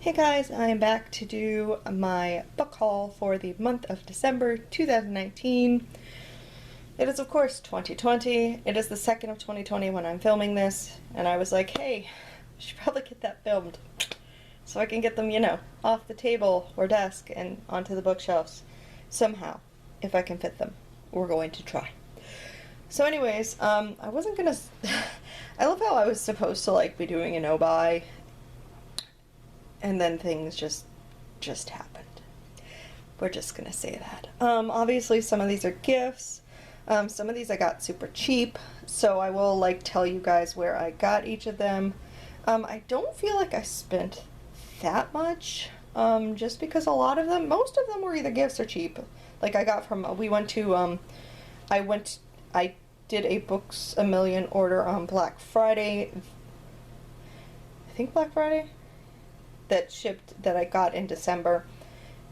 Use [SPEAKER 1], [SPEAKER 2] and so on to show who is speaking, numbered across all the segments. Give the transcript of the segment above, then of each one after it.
[SPEAKER 1] Hey guys, I am back to do my book haul for the month of December 2019. It is of course 2020. It is the 2nd of 2020 when I'm filming this, and I was like, hey, I should probably get that filmed so I can get them, off the table or desk and onto the bookshelves somehow, if I can fit them. We're going to try. So anyways, I wasn't gonna I love how I was supposed to be doing a no-buy, and then things just happened. We're just gonna say that. Obviously some of these are gifts. Some of these I got super cheap, so I will tell you guys where I got each of them. I don't feel like I spent that much, just because most of them were either gifts or cheap. I got from, I did a Books A Million order on Black Friday. I think Black Friday? That shipped, that I got in December,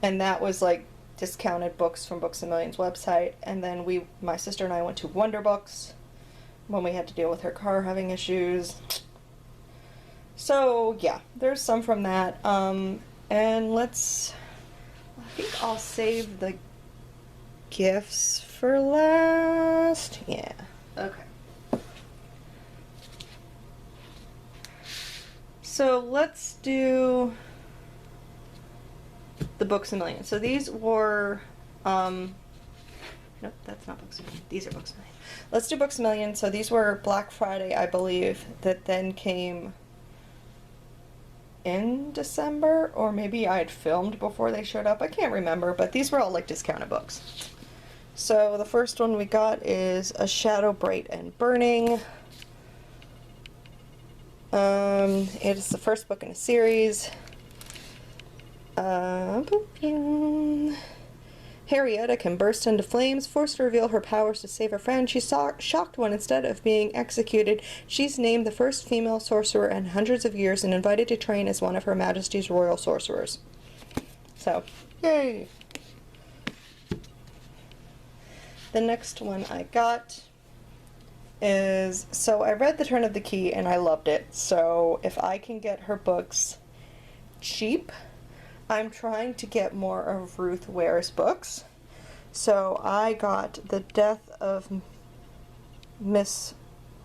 [SPEAKER 1] and that was discounted books from Books A Million's website. And then my sister and I went to Wonder Books when we had to deal with her car having issues. So yeah, there's some from that. And I think I'll save the gifts for last. Yeah, okay. So let's do the Books A Million. So these were, nope, that's not Books A Million. These are Books A Million. Let's do Books A Million. So these were Black Friday, I believe, that then came in December, or maybe I had filmed before they showed up. I can't remember, but these were all discounted books. So the first one we got is A Shadow Bright and Burning. It is the first book in a series. Henrietta can burst into flames, forced to reveal her powers to save her friend. She's shocked when, instead of being executed, she's named the first female sorcerer in hundreds of years and invited to train as one of Her Majesty's royal sorcerers. So, yay! The next one I got is, so I read The Turn of the Key and I loved it, so if I can get her books cheap, I'm trying to get more of Ruth Ware's books. So I got The Death of Miss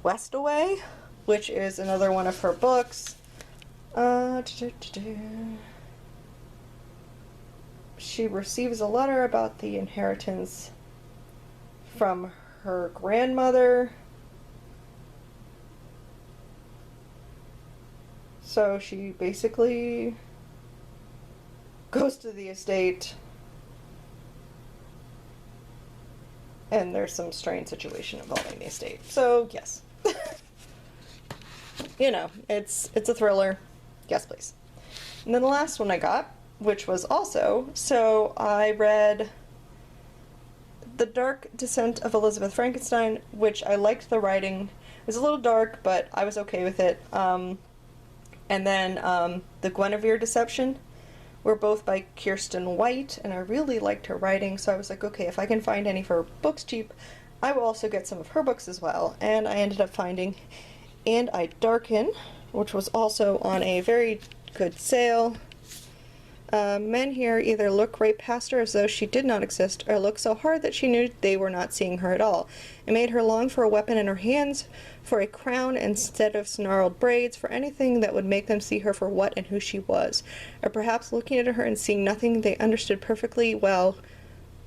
[SPEAKER 1] Westaway, which is another one of her books. She receives a letter about the inheritance from her grandmother. So she basically goes to the estate, and there's some strange situation involving the estate. So yes, it's a thriller. Yes, please. And then the last one I got, which was also, so I read The Dark Descent of Elizabeth Frankenstein, which I liked the writing. It was a little dark, but I was okay with it. And then The Guinevere Deception were both by Kiersten White, and I really liked her writing, so I was like, okay, if I can find any of her books cheap, I will also get some of her books as well. And I ended up finding And I Darken, which was also on a very good sale. Men here either look right past her as though she did not exist, or look so hard that she knew they were not seeing her at all. It made her long for a weapon in her hands, for a crown instead of snarled braids, for anything that would make them see her for what and who she was. Or perhaps looking at her and seeing nothing, they understood perfectly well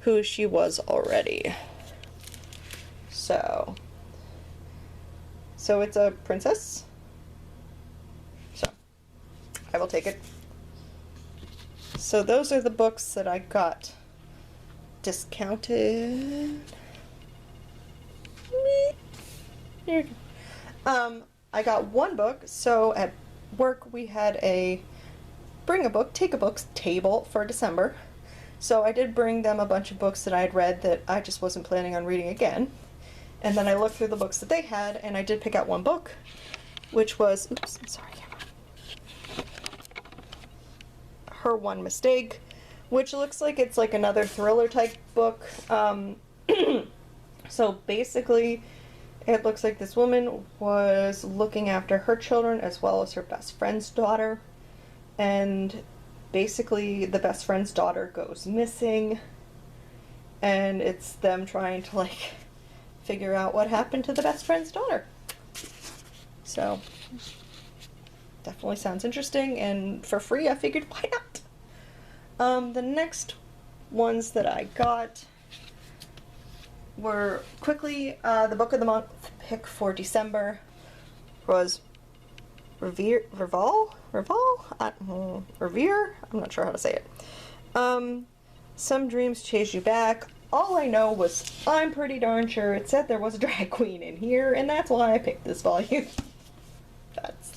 [SPEAKER 1] who she was already. So it's a princess. So I will take it. So those are the books that I got discounted. I got one book. So at work we had a bring a book, take a book table for December. So I did bring them a bunch of books that I had read that I just wasn't planning on reading again. And then I looked through the books that they had, and I did pick out one book, which was, oops, I'm sorry, Her One Mistake, which looks like it's another thriller type book. So basically it looks like this woman was looking after her children as well as her best friend's daughter, and basically the best friend's daughter goes missing, and it's them trying to, like, figure out what happened to the best friend's daughter. So, definitely sounds interesting, and for free, I figured, why not? The next ones that I got were quickly, the book of the month pick for December was Revere? I'm not sure how to say it. Some Dreams Chase You Back. All I know was, I'm pretty darn sure it said there was a drag queen in here, and that's why I picked this volume.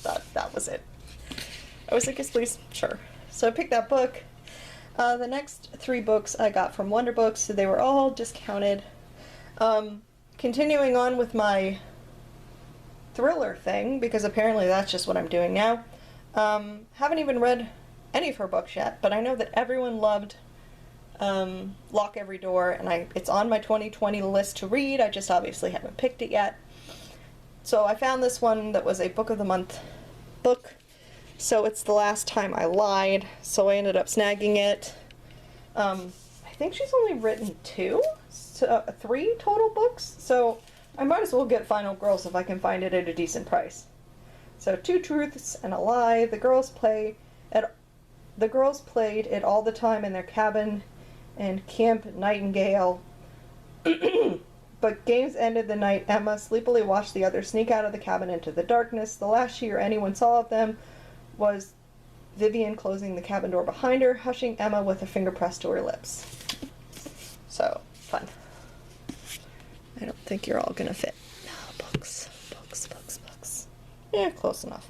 [SPEAKER 1] That was it. I was like, yes, please, sure. So I picked that book. The next 3 books I got from Wonder Books, so they were all discounted. Continuing on with my thriller thing, because apparently that's just what I'm doing now. Haven't even read any of her books yet, but I know that everyone loved Lock Every Door, and it's on my 2020 list to read. I just obviously haven't picked it yet. So I found this one that was a book of the month book. So it's The Last Time I Lied, so I ended up snagging it. I think she's only written 3 total books, so I might as well get Final Girls if I can find it at a decent price. So 2 truths and a lie. The girls played it all the time in their cabin and Camp Nightingale. But games ended the night Emma sleepily watched the others sneak out of the cabin into the darkness. The last she or anyone saw of them was Vivian closing the cabin door behind her, hushing Emma with a finger pressed to her lips. So, fun. I don't think you're all gonna fit. No, books. Yeah, close enough.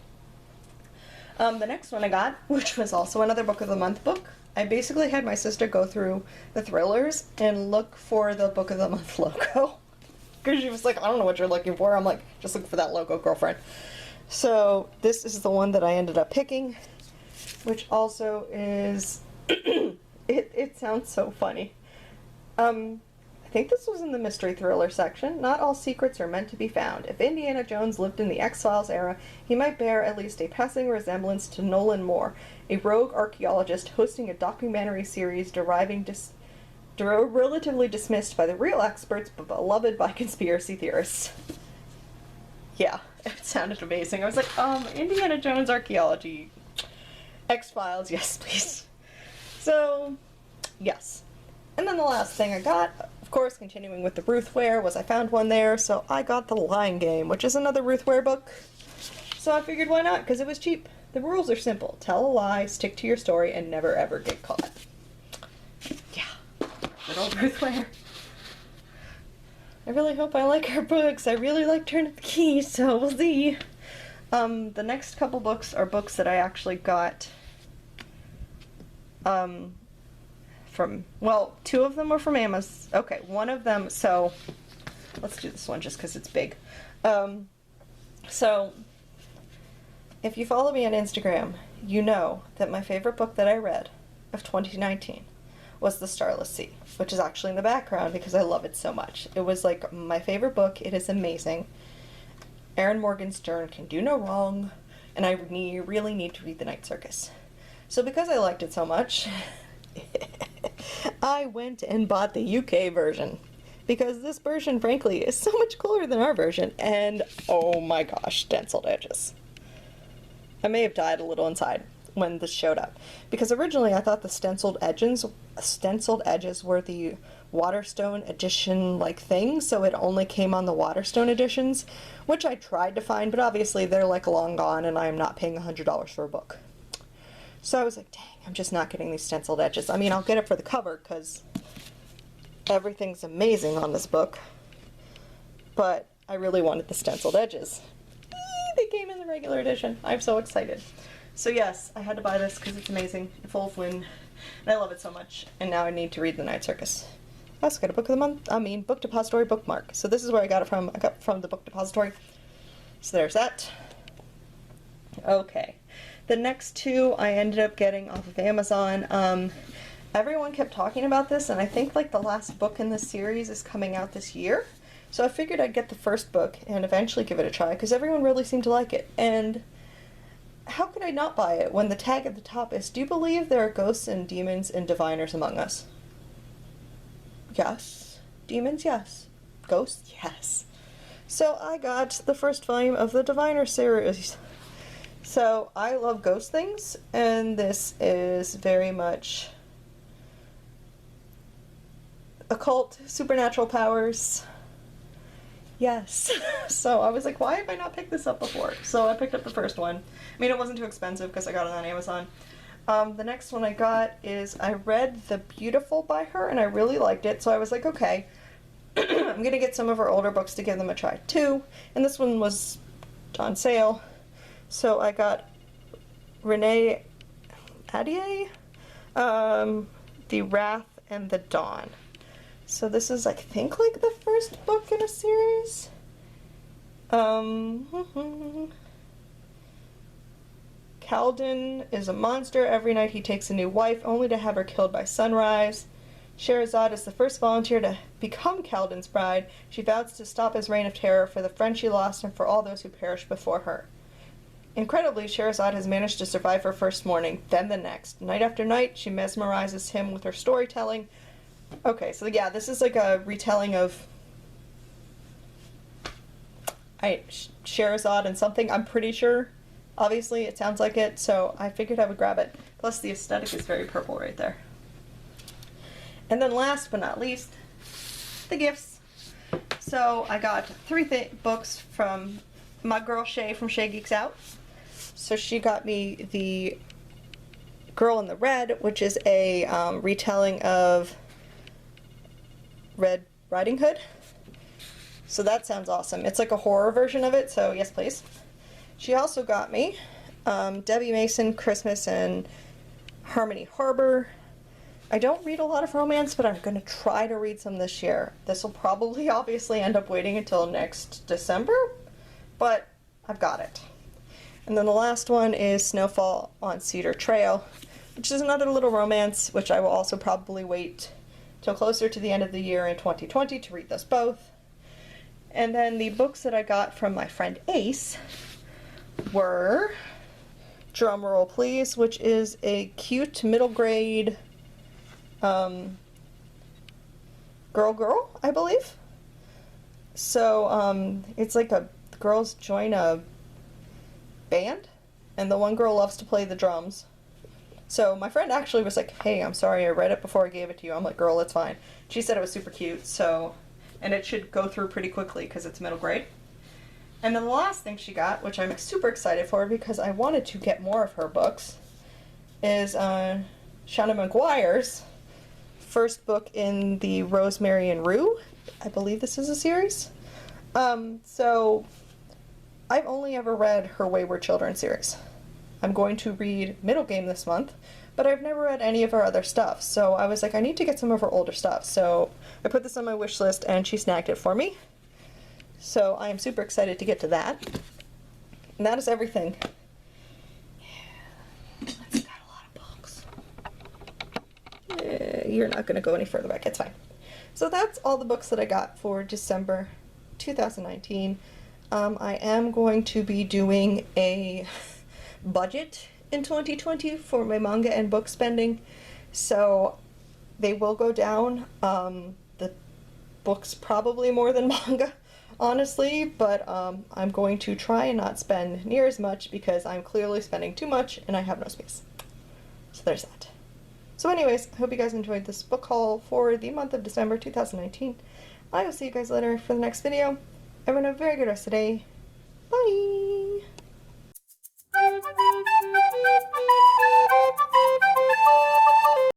[SPEAKER 1] The next one I got, which was also another book of the month book, I basically had my sister go through the thrillers and look for the book of the month logo. Because she was like, I don't know what you're looking for. I'm like, just look for that logo, girlfriend. So this is the one that I ended up picking, which also is, it sounds so funny. I think this was in the mystery thriller section. Not all secrets are meant to be found. If Indiana Jones lived in the X-Files era, he might bear at least a passing resemblance to Nolan Moore, a rogue archaeologist hosting a documentary series relatively dismissed by the real experts but beloved by conspiracy theorists. Yeah, it sounded amazing. I was like, Indiana Jones archaeology. X-Files, yes please. So, yes. And then the last thing I got, of course, continuing with the Ruth Ware, was I found one there, so I got The Lying Game, which is another Ruth Ware book. So I figured why not, because it was cheap. The rules are simple. Tell a lie, stick to your story, and never ever get caught. Yeah, good old Ruth Ware. I really hope I like her books. I really like Turn of the Key, so we'll see. The next couple books are books that I actually got from, well, 2 of them were from Amazon. Okay, one of them, so let's do this one just because it's big. So if you follow me on Instagram, you know that my favorite book that I read of 2019 was The Starless Sea, which is actually in the background because I love it so much. It was like my favorite book. It is amazing. Erin Morgenstern can do no wrong, and I really need to read The Night Circus. So because I liked it so much, I went and bought the UK version, because this version, frankly, is so much cooler than our version, and oh my gosh, stenciled edges. I may have died a little inside when this showed up, because originally I thought the stenciled edges were the Waterstone edition like thing, so it only came on the Waterstone editions, which I tried to find, but obviously they're like long gone and I'm not paying $100 for a book. So I was like, dang, I'm just not getting these stenciled edges. I mean, I'll get it for the cover because everything's amazing on this book, but I really wanted the stenciled edges. They came in the regular edition. I'm so excited. So yes, I had to buy this because it's amazing. Full of Flynn, and I love it so much. And now I need to read The Night Circus. I also got a book of the month. Book Depository bookmark. So this is where I got it from. I got it from the Book Depository. So there's that. Okay. The next 2 I ended up getting off of Amazon. Everyone kept talking about this, and I think like the last book in this series is coming out this year. So I figured I'd get the first book and eventually give it a try, because everyone really seemed to like it. And how could I not buy it when the tag at the top is, "Do you believe there are ghosts and demons and diviners among us?" Yes. Demons, yes. Ghosts, yes. So I got the first volume of the Diviner series. So I love ghost things, and this is very much occult, supernatural powers. Yes. So I was like, why have I not picked this up before? So I picked up the first one. I mean, it wasn't too expensive because I got it on Amazon. The next one I got is, I read The Beautiful by her, and I really liked it, so I was like, okay, I'm gonna get some of her older books to give them a try too, and this one was on sale, so I got Renee Ahdieh, The Wrath and the Dawn. So this is, I think, like the first book in a series. Kaladin is a monster. Every night he takes a new wife, only to have her killed by sunrise. Scheherazade is the first volunteer to become Kaladin's bride. She vows to stop his reign of terror for the friend she lost and for all those who perished before her. Incredibly, Scheherazade has managed to survive her first morning, then the next. Night after night, she mesmerizes him with her storytelling. Okay, so yeah, this is like a retelling of Scheherazade and something, I'm pretty sure. Obviously, it sounds like it, so I figured I would grab it. Plus, the aesthetic is very purple right there. And then last but not least, the gifts. So I got three books from my girl Shay from Shay Geeks Out. So she got me the Girl in the Red, which is a retelling of Red Riding Hood. So that sounds awesome. It's like a horror version of it, so yes please. She also got me Debbie Mason, Christmas and Harmony Harbor. I don't read a lot of romance, but I'm going to try to read some this year. This will probably obviously end up waiting until next December, but I've got it. And then the last one is Snowfall on Cedar Trail, which is another little romance, which I will also probably wait till closer to the end of the year in 2020 to read those both. And then the books that I got from my friend Ace were, drumroll please, which is a cute middle grade girl, I believe. So it's like girls join a band, and the one girl loves to play the drums. So my friend actually was like, hey, I'm sorry, I read it before I gave it to you. I'm like, girl, it's fine. She said it was super cute, so, and it should go through pretty quickly because it's middle grade. And then the last thing she got, which I'm super excited for because I wanted to get more of her books, is Shauna McGuire's first book in the Rosemary and Rue. I believe this is a series. So I've only ever read her Wayward Children series. I'm going to read Middle Game this month, but I've never read any of her other stuff. So I was like, I need to get some of her older stuff. So I put this on my wish list and she snagged it for me. So I am super excited to get to that. And that is everything. Yeah, that's got a lot of books. You're not going to go any further back, it's fine. So that's all the books that I got for December 2019. I am going to be doing a budget in 2020 for my manga and book spending, so they will go down. The books probably more than manga, honestly, but I'm going to try and not spend near as much because I'm clearly spending too much and I have no space. So there's that. So anyways, I hope you guys enjoyed this book haul for the month of December 2019. I will see you guys later for the next video. Everyone have a very good rest of the day. Bye!